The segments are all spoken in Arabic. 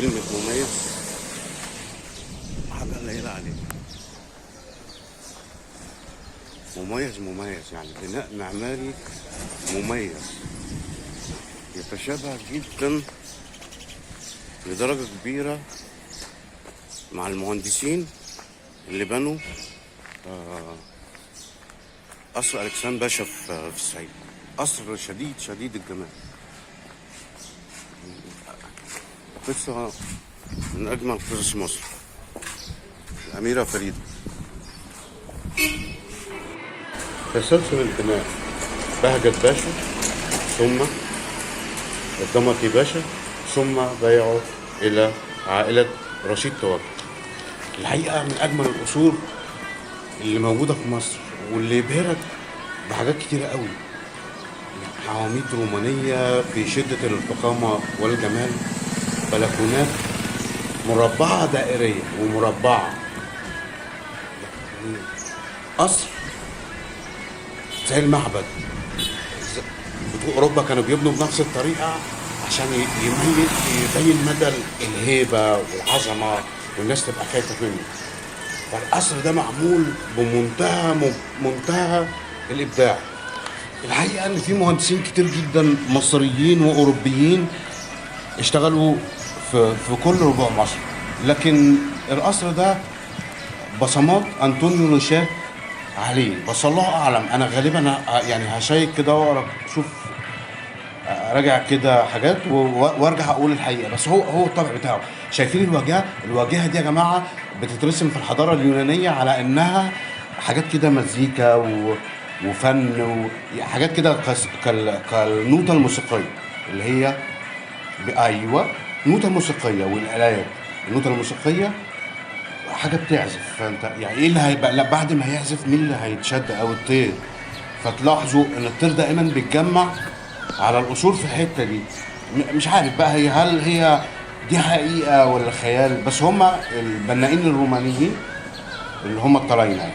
كلمة مميز حاجة قليلة عليه. مميز يعني بناء معماري مميز يتشابه جدا لدرجة كبيرة مع المهندسين اللي بنوا قصر ألكسندر باشا في الصعيد. قصر شديد الجمال، قصة من أجمل قصص مصر. الأميرة فريدة. تسلسل البناء: بهجت باشا، ثم الضمطي باشا، ثم بيعوا إلى عائلة رشيد توكل. الحقيقة من أجمل القصور اللي موجودة في مصر، واللي يبهرك بحاجات كتيرة قوي. عواميد رومانية في شدة الفخامة والجمال، بلكونات مربعة دائرية ومربعة، قصر زي المعبد. بتوع أوروبا كانوا بيبنوا بنفس الطريقة عشان يبين مدى الهيبة والعظمة والناس تبقى خايفة منه. فالقصر ده معمول بمنتهى الإبداع. الحقيقة إن في مهندسين كتير جدا مصريين وأوروبيين اشتغلوا في كل ربوع مصر، لكن القصر ده بصمات أنطونيو لوشات عليه، بس الله أعلم. أنا غالبا يعني هشيك كده وأقرأ، شوف راجع كده حاجات وارجع اقول الحقيقه. بس هو الطبع بتاعه. شايفين الواجهه دي يا جماعه بتترسم في الحضاره اليونانيه على انها حاجات كده مزيكا وفن وحاجات كده كالنوتة الموسيقيه اللي هي ايوه نوتة موسيقيه. والآلات النوتة الموسيقيه حاجه بتعزف، فانت يعني ايه اللي هيبقى بعد ما هيعزف؟ مين اللي هيتشد؟ او الطير. فتلاحظوا ان الطير دائما بيتجمع على القصور في الحته دي. مش عارف بقى هل هي دي حقيقه ولا خيال، بس هم البنائين الرومانيين اللي هم الطلاينه يعني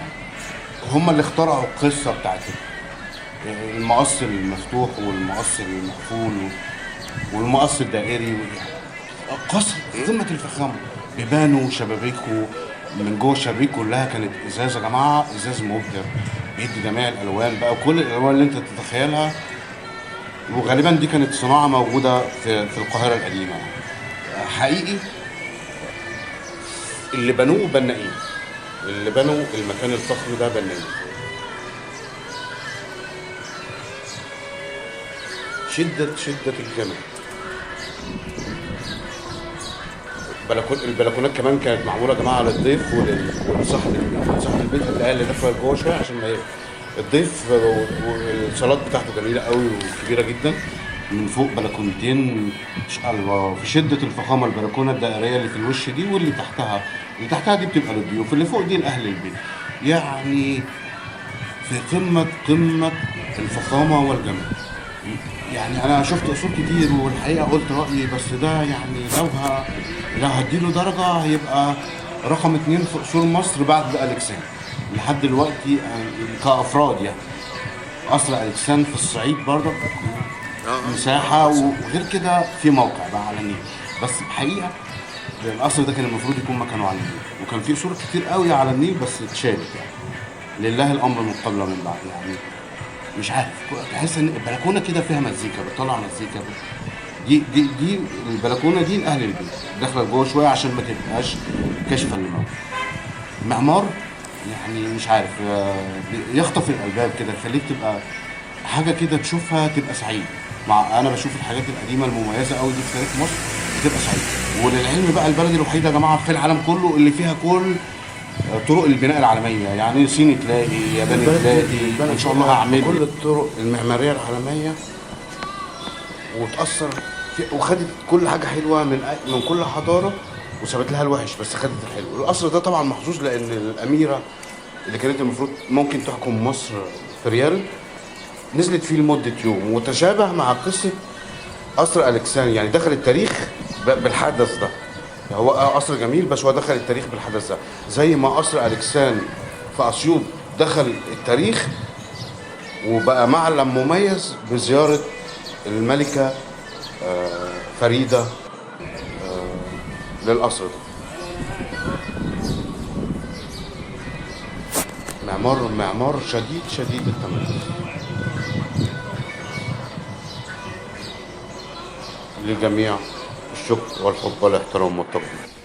هم اللي اخترعوا القصه بتاعت المقص المفتوح والمقص المقفول والمقص الدائري. قصر في قمه الفخامه، بيبانوا شبابيكه من جوه. الشبابيك كلها كانت ازاز يا جماعه، ازاز مبهر بيدي جميع الالوان بقى، وكل الالوان اللي انت تتخيلها. وغالبا دي كانت صناعه موجوده في القاهره القديمه حقيقي. اللي بنوه بنائين، اللي بنوا المكان الفخم ده بنائين. شده الجمال. البلكونات كمان كانت معموله يا جماعه للضيف ولصاحب البيت. صاحب البيت هتلاقي اللي داخل جوه شويه عشان ما الضيف. والصالات بتاعته جميله قوي وكبيره جدا، من فوق بلكونتين ما شاء الله في شده الفخامه. البلكونه الدائريه اللي في الوش دي واللي تحتها دي بتبقى للضيوف، اللي فوق دي لاهل البيت. يعني في قمه الفخامه والجمال. يعني انا شفت قصور كتير والحقيقه قلت رايي، بس ده يعني لو هديله درجه هيبقى رقم 2 في قصور مصر بعد الكسندر لحد دلوقتي كافراد. يعني قصر الكسندر في الصعيد برضه مساحه، وغير كده في موقع بقى على النيل. بس الحقيقه القصر ده كان المفروض يكون مكانه على النيل، وكان في قصور كتير قوي على النيل بس اتشالت. يعني لله الامر من قبل ومن بعد. يعني مش عارف، تحس ان البلكونه كده فيها مزيكا، بتطلع مزيكا. دي البلكونه دي لاهل البيت، داخله جوه شويه عشان ما تبقاش كاشفه للموت. معمار يعني مش عارف، يخطف الالباب كده، يخليك تبقى حاجه كده تشوفها تبقى سعيد. انا بشوف الحاجات القديمه المميزه قوي دي في تاريخ مصر بتبقى سعيد. وللعلم بقى البلد الوحيده يا جماعه في العالم كله اللي فيها كل طرق البناء العالميه. يعني صيني تلاقي، ياباني تلاقي، ان شاء الله هعمل كل الطرق المعماريه العالميه، وتاثر وخدت كل حاجه حلوه من كل حضاره وسابت لها الوحش بس خدت الحلو. القصر ده طبعا محظوظ لان الاميره اللي كانت المفروض ممكن تحكم مصر في ريال نزلت فيه لمده يوم، وتشابه مع قصه قصر الكسندر. يعني دخل التاريخ بالحدث ده. هو قصر جميل بس هو دخل التاريخ بالحدث ده، زي ما قصر الكسندر في اسيوط دخل التاريخ وبقى معلم مميز بزياره الملكه فريده للقصر ده. معمار شديد التميز. للجميع الشكر والحب والاحترام والتقدير.